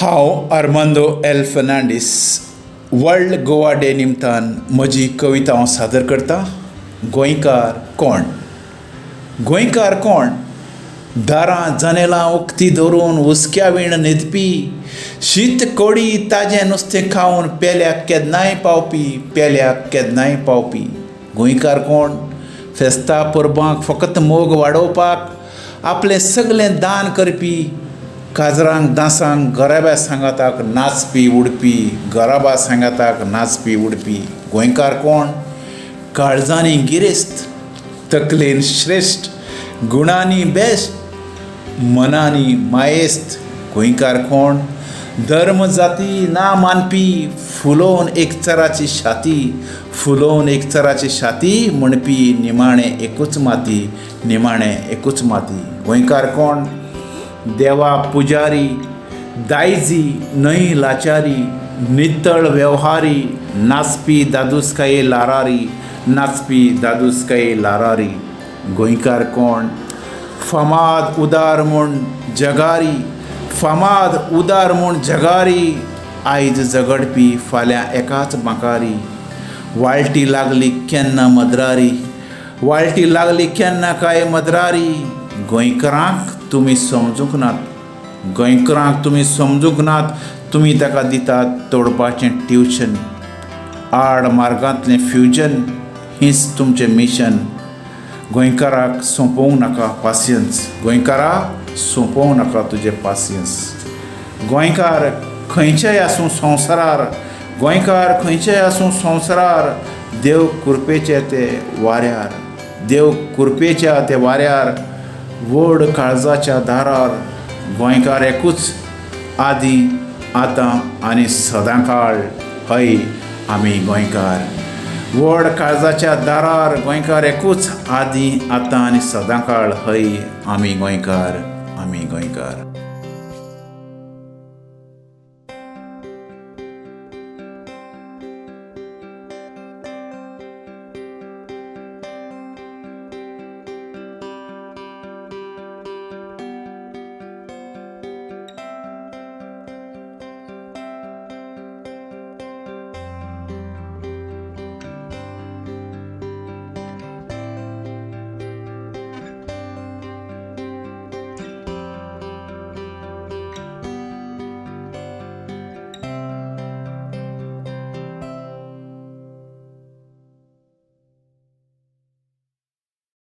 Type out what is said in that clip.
हांव Armando L Fernandes world Goa day निमतान म्हजी कविता हांव सादर करतां. गोंयकार कोण? गोंयकार कोण? दारां जनेलां उक्तीं धरून हुस्क्या विण न्हिदपी, शीत कोडी ताजें नुस्तें खावन पेल्याक केन्नाय पावपी. गोंयकार कोण? फेस्तां परबांक फकत मोग वाडोवपाक आपलें सगलें दान करपी, काजरांक दासांक गराब्या सांगाताक नाचपी उडपी. गोंयकार कोण? काळजांनी गिरेस्त, तकलेन श्रेश्ठ, गुणांनी बेश्ट, मनांनी मायेस्त. गोंयकार कोण? धर्म जाती ना मानपी, फुलोवन एकचाराची छाती म्हणपी निमाणें एकूच माती. गोंयकार कोण? देवा पुजारी, दायजी न्हय लाचारी, नितळ वेव्हारी, नाचपी दादूसकाये लारारी. गोंयकार कोण? फामाद उदार म्हूण जगारी, आयज झगडपी फाल्यां एकाच बांकारी. वाळटी लागली केन्ना काय मद्रारी. गोंयकारांक तुमी समजूंक नात, तुमी ताका दितात तोडपाचें ट्युशन. आड मार्गांतलें फ्युजन हीच तुमचें मिशन. गोंयकाराक सोंपोवंक नाका तुजें पासियन्स. गोंयकार खंयचेय आसूं संवसारार, देव कुरपेच्या ते वाऱ्यार, व्हड काळजाच्या दारार. गोंयकार एकूच आदीं आतां आनी सदांकाळ, हय आमी गोंयकार. व्हड काळजाच्या दारार गोंयकार एकूच आदीं आतां आनी सदांकाळ, हय आमी गोंयकार.